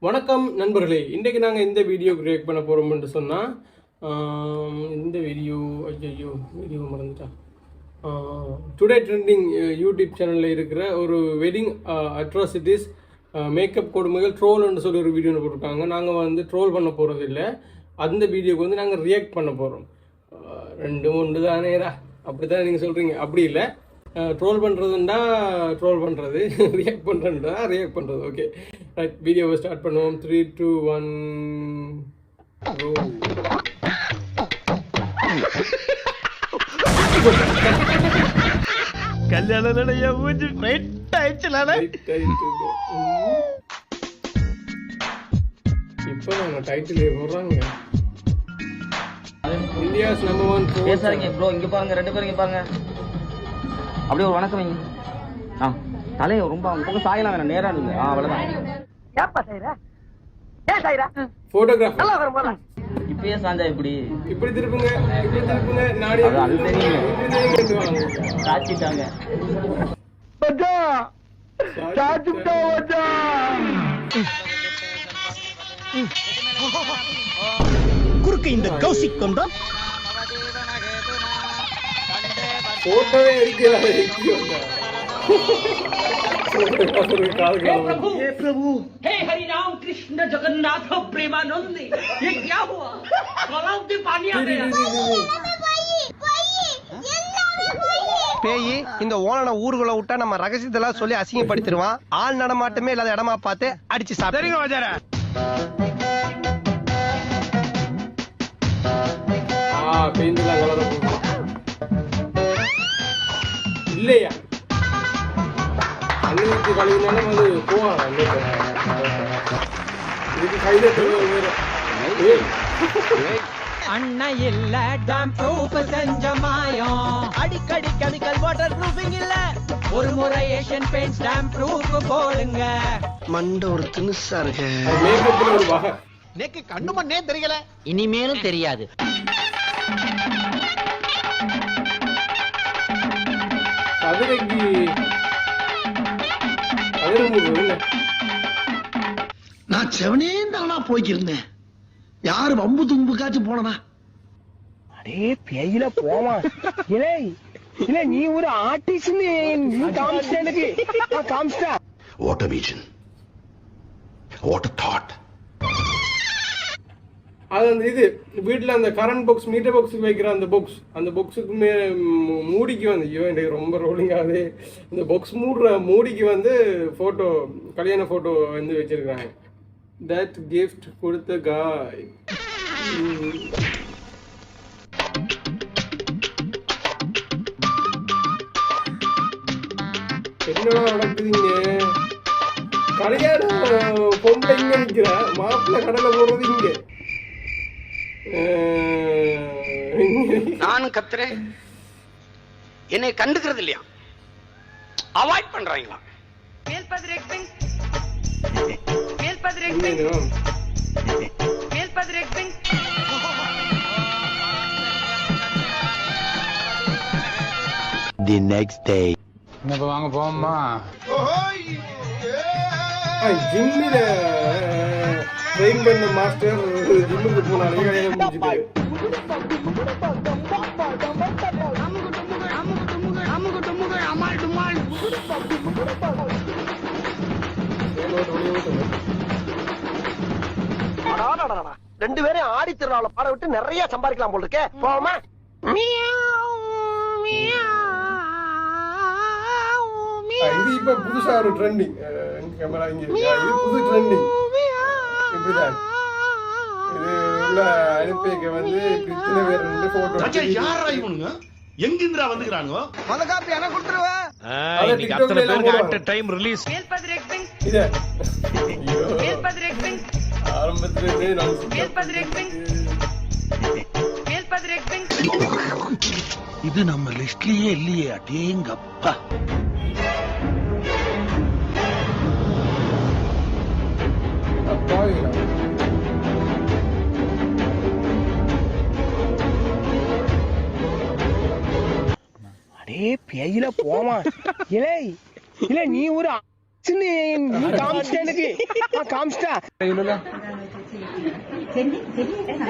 வணக்கம் நண்பர்களே, இன்றைக்கு நாங்கள் இந்த வீடியோ கிரியேட் பண்ண போகிறோம்னு சொன்னால் இந்த வீடியோ வீடியோ மறந்துட்டா டுடே ட்ரெண்டிங் யூடியூப் சேனலில் இருக்கிற ஒரு வெட்டிங் அட்ராசிட்டிஸ் மேக்கப் கொடுமைகள் ட்ரோல்னு சொல்லி ஒரு வீடியோ போட்டிருக்காங்க. நாங்கள் வந்து ட்ரோல் பண்ண போகிறது இல்லை, அந்த வீடியோக்கு வந்து நாங்கள் ரியாக்ட் பண்ண போகிறோம். ரெண்டு ஒன்று தானேரா அப்படி தான் நீங்கள் சொல்கிறீங்க, அப்படி இல்லை. ட்ரோல் பண்ணுறதுண்டா ட்ரோல் பண்ணுறது, ரியாக்ட் பண்ணுறதுண்டா ரியாக்ட் பண்ணுறது. ஓகே ரைட், வீடியோவை ஸ்டார்ட் பண்ணுவோம். 3, 2, 1 கோ. கல்யாணம் இப்போ நாங்கள் டைட்டிலே போடுறாங்க. இந்தியாஸ் நம்பர் 1 பேசாதீங்க ப்ரோ. இங்க பாருங்க, ரெண்டு பேரும் இங்க பாருங்க. அப்படியே ஒரு வணக்கம் வைங்க. தலையை ரொம்ப பக்கம் சாயலாம் வேணாம், நேரா இருங்க. அவ்வளவுதான். போட்டோகிராஃபர் இப்பயே சாஞ்சா இப்படி இப்படி திருப்புங்க, இப்படி திருப்புங்க. நாடி அது தெரியுங்க, சாச்சிட்டாங்க. குறுக்க இந்த கௌசிக் கொண்டா போட்டோவே எடுக்கிறாங்க. हे प्रभु, हे हरि राम कृष्ण जगन्नाथ प्रेमानंद, ये क्या हुआ? तालाब में पानी आ गया. பேய் இந்த ஓனனை ஊருக்குள்ள விட்டா நம்ம ரகசியத்தெல்லாம் சொல்லி அசிங்கப்படுத்திடுவான். ஆள் நடமாட்டமே இல்லாத இடமா பார்த்து அடிச்சு சாப்பிடுங்க வாஜார. இல்லையா அன்னைக்கு கழிவுனாலும் அது போவாங்க. இதுக்கு கையில அண்ணா இல்ல டாம் ப்ரூஃப் செஞ்ச மாயம். அடிக்கடி கெமிக்கல் வாட்டர் ப்ரூஃபிங் இல்ல, ஒரு முறை ஏஷியன் பெயிண்ட்ஸ் டாம் ப்ரூஃப் போடுங்க. மண்ட ஒரு தினுசா இருக்கு. மேக்கப்ல ஒரு வகை. நேக்கு கண்ணு மண்ணே தெரியல, இனிமேலும் தெரியாது. கதிரைக்கு கதிரமுக நான் செவனே தானா போய்க்கிருந்தேன். யாரு வம்பு தும்புக்காச்சும் போனனா? அடே பேயில போமா. இல்லை இல்ல, நீ ஒரு ஆர்டிஸ்ட். நீ காமிச்சிட்ட எனக்கு. காமிச்சிட்டா. What a vision. What a thought. அது அந்த இது வீட்டில் அந்த கரண்ட் பாக்ஸ், மீட்டர் பாக்ஸுக்கு வைக்கிற அந்த பாக்ஸுக்கு மூடிக்கு வந்து எனக்கு ரொம்ப ரோலிங் ஆகுது. இந்த பாக்ஸ் மூடிக்கு வந்து ஃபோட்டோ, கல்யாண ஃபோட்டோ வந்து வச்சிருக்காங்க. தட் கிஃப்ட் கொடுத்த காய். என்னடா நடக்குதுங்க? கல்யாணம் பொம்பளை இங்க நிற்கிற, மாப்பிள்ளை கடலை போடுறது இங்கே. நானும் கத்துறேன், என்னை கண்டுக்கிறது இல்லையா? அவாய்ட் பண்றாங்களா? The next day. வாங்க போமா. ஜிம்மில ட்ரெயின் பண்ண மாஸ்டர் ஜிம்முக்கு போனாலே கல்யாணம் முடிச்சுட்டு. ரெண்டு பேரும் ஆடி திருவிழாவில் பாட விட்டு நிறைய சம்பாதிக்கலாம் போல இருக்கே. போமா. இது இப்ப புதுசா ஒரு ட்ரெண்டிங் கேமரா இங்க. இது புது ட்ரெண்டிங். இப்படிதான் இது உள்ள அனுப்பிக்க வந்து இத்தனை பேர் ரெண்டு போட்டோ. யாரா இவனுங்க? எங்கிந்திரா வந்துக்கிறாங்க? மலகாப்பி எனக்கு கொடுத்துருவேன். அத்தனை பேருக்கு அட் டைம் ரிலீஸ். இத ஆரம்பத்திலே நான் இது நம்ம லிஸ்ட்லயே இல்லையே. அடேங்கப்பா. அடே பேயில போமா. இல்லை இல்ல, நீ ஒரு நீ காமிச்சிட்ட எனக்கு காமிச்சிட்டா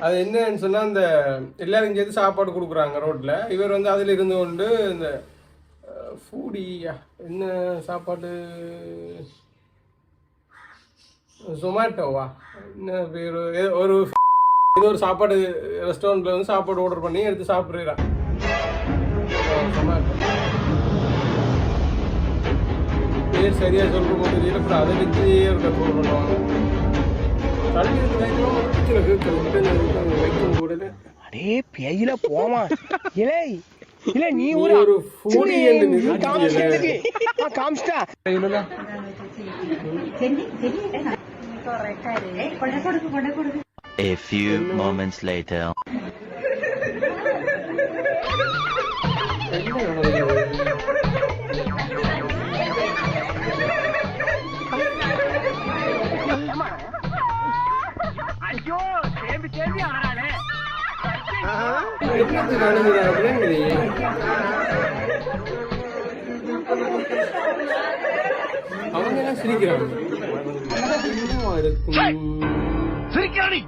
அது என்னன்னு சொன்னா அந்த எல்லாரும் சேர்த்து சாப்பாடு கொடுக்குறாங்க ரோட்ல. இவர் வந்து அதுல இருந்து கொண்டு இந்த ஃபூடியா என்ன சாப்பாடு ஜொமேட்டோவா என்ன பேர் ஒரு ஏதோ ஒரு சாப்பாடு ரெஸ்டாரண்ட்ல வந்து சாப்பாடு ஆர்டர் பண்ணி எடுத்து சாப்பிடுறான். ஜொமேட்டோ பேர் சரியா சொல்ற போது தெரியல. அதை வச்சு ஒரு கண்ட்ரோல் பண்ணுவாங்க. தள்ளி வைக்கும் கூட அடே பேயில போமா இலே இல்ல நீ ஒரு ஃபூடி என்று காமிச்சிட்டா A few moments later. என்ன நடந்தது? என்னது நடந்தது அப்படிங்கிறீங்க? அவங்க எல்லாம் சிரிக்கிறாங்க. என்னவா இருக்கும்? சிரிக்கிறானி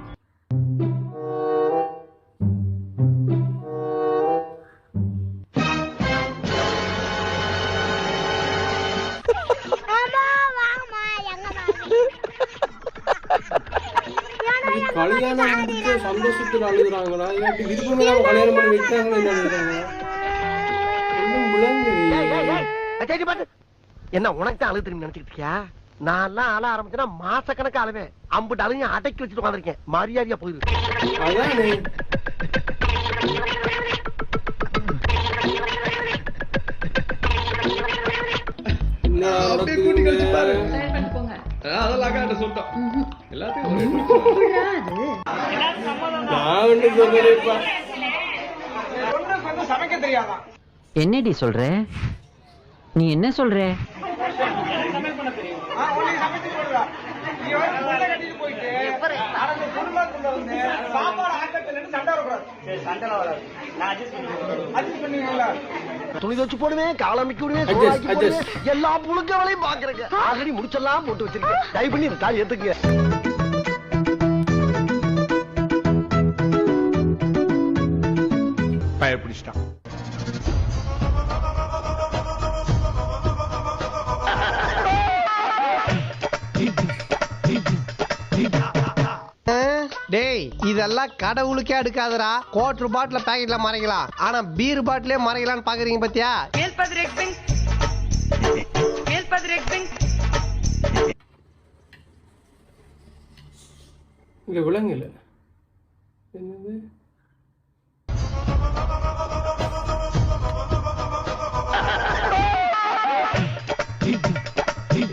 கல்யாணம் முடிஞ்ச சந்தோஷத்துல அழுகுறாங்களா இல்லாட்டி விருப்பம் இல்லாம கல்யாணம் பண்ணி வைக்கிறாங்கன்னு என்ன அழுகுறாங்களா? ஒன்றும் விளங்குறீங்க. என்ன உனக்கு தான் அழுது திரும்பி நினைச்சிட்டு இருக்கியா? நான் எல்லாம் அழ ஆரம்பிச்சேன்னா மாச கணக்கு அழுவேன். அம்புட்டு அழுங்க அடக்கி வச்சுட்டு உட்காந்துருக்கேன். மரியாதையா போயிருக்கு. அதானே அதெல்லாம் காட்ட சொல்லிட்டோம் எல்லாத்தையும் நான் ஒண்ணு சொல்லலைப்பா. சமைக்க தெரியாதா? என்னடி சொல்ற? நீ என்ன சொல்ற? துணி வச்சு போடுவேன், காலமிக்கு விடுவேன், எல்லா புழுக்க வேலையும் பாக்குறேங்க. ஆல்ரெடி முடிச்செல்லாம் போட்டு வச்சிருக்கேன். தயவு பண்ணி தாய் ஏத்துக்குங்க. பயப்பிடிச்சிட்டான். டேய் இதெல்லாம் கடவுளுக்கே எடுக்காதடா. கோட் பாட்டில பாக்கெட்ல மறைக்கலாம், ஆனா பீர் பாட்டிலே மறைக்கலாம்னு பாக்குறீங்க பாத்தியா? இங்க விலங்குல என்னது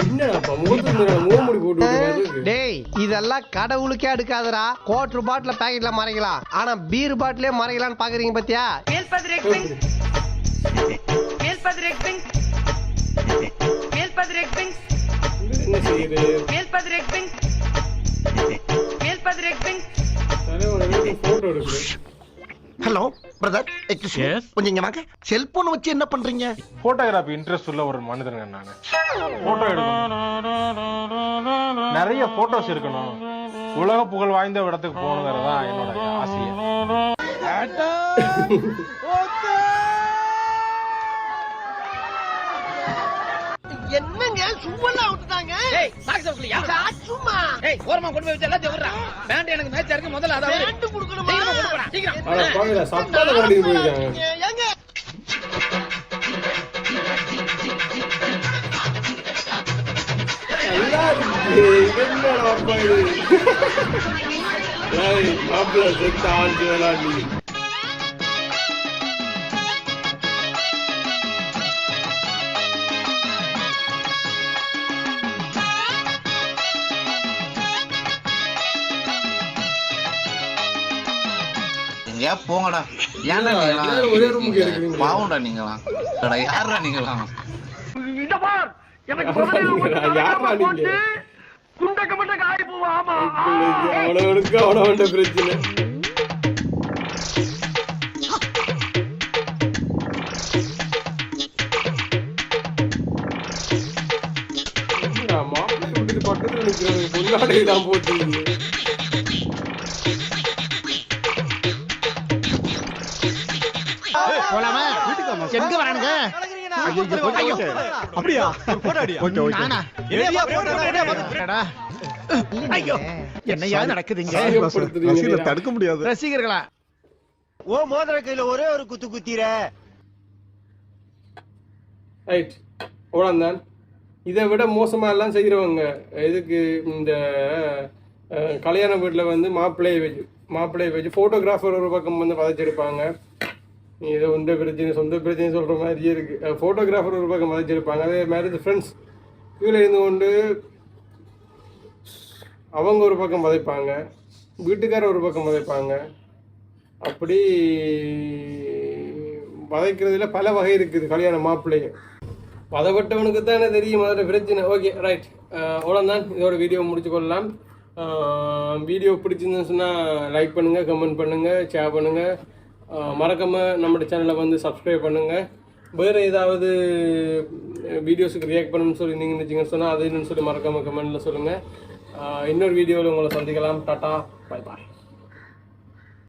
என்னடாப்பா முகத்துல மூடி போட்டு டேய் இதெல்லாம் கடவுளுக்கே எடுக்காதடா. கோட் பாட்டில பாக்கெட்ல மறைக்கலாம், ஆனா பீர் பாட்டிலே மறைக்கலாம்னு பாக்குறீங்க பாத்தியா? என்ன செய்யுது? போட்டோ எடுக்குது. ஹலோ பிரதர், கொஞ்சம் இங்க வாங்க. செல்போன் வச்சு என்ன பண்றீங்க? போட்டோகிராஃபி இன்ட்ரெஸ்ட் உள்ள ஒரு மனிதனுங்க நானு. போட்டோ எடுக்கணும், நிறைய போட்டோஸ் இருக்கணும், உலக புகழ் வாய்ந்த இடத்துக்கு போகணுங்கிறதா என்னோட ஆசையே. என்னங்க சும்மா விட்டுட்டாங்க. சும்மா ஓரமா கொண்டு போய் வச்சு எல்லாத்தையும் விடுறா. பேண்ட் எனக்கு மேட்சா இருக்கு. முதல்ல அதாவது பேண்ட் கொடுக்கணுமா? அட பாவிடா, சப்பால கரண்டிக்கு போயிருக்காங்க. ஏங்க நல்லா இருக்கு. என்னடா அப்பா இது? ஏய் மாப்பிள்ள செத்த ஆஞ்சு விளாண்டி. போங்கடா. ஒரே ரூமுக்கு இருக்கிறீங்க. பாவம்டா நீங்களாம். யாரா நீங்களாம்? யாரா நீங்க? அவனவனுக்கு அவனவன்ட பிரச்சனை. நிற்கிறது பொன்னாடை தான் போட்டு எங்க வரானுங்க அப்படியா ஐயோ என்னையா நடக்குதுங்க தடுக்க முடியாது. ரசிகர்களா ஓ மோதிர கையில ஒரே ஒரு குத்து குத்திர. ரைட் அவ்வளோந்தான். இதை விட மோசமாக எல்லாம் செய்கிறவங்க இதுக்கு இந்த கல்யாண வீட்டில் வந்து மாப்பிள்ளையை வச்சு ஃபோட்டோகிராஃபர் ஒரு பக்கம் வந்து வதைச்சிருப்பாங்க. இது உண்ட பிரச்சனை சொந்த பிரச்சனை சொல்கிற மாதிரியே இருக்குது. ஃபோட்டோகிராஃபர் ஒரு பக்கம் வதைச்சிருப்பாங்க. அதே மாதிரி இந்த ஃப்ரெண்ட்ஸ் கீழே இருந்து கொண்டு அவங்க ஒரு பக்கம் வதைப்பாங்க, வீட்டுக்காரர் ஒரு பக்கம் வதைப்பாங்க. அப்படி வதைக்கிறதுல பல வகை இருக்குது. கல்யாண மாப்பிள்ளையை வதைப்பட்டவனுக்கு தானே தெரியும் அதோட பிரச்சனை. ஓகே ரைட் அவ்வளோதான். இதோட வீடியோ முடிச்சு கொள்ளலாம். வீடியோ பிடிச்சிருந்துன்னு சொன்னால் லைக் பண்ணுங்கள், கமெண்ட் பண்ணுங்கள், ஷேர் பண்ணுங்கள். மறக்காமல் நம்மளோட சேனலை வந்து சப்ஸ்கிரைப் பண்ணுங்கள். வேறு ஏதாவது வீடியோஸுக்கு ரியாக்ட் பண்ணணும்னு சொல்லி நீங்கள் நினச்சிங்கன்னு சொன்னால் அது என்னன்னு சொல்லி மறக்காமல் கமெண்ட்டில் சொல்லுங்கள். இன்னொரு வீடியோவில் உங்களை சந்திக்கலாம். Tata, bye bye.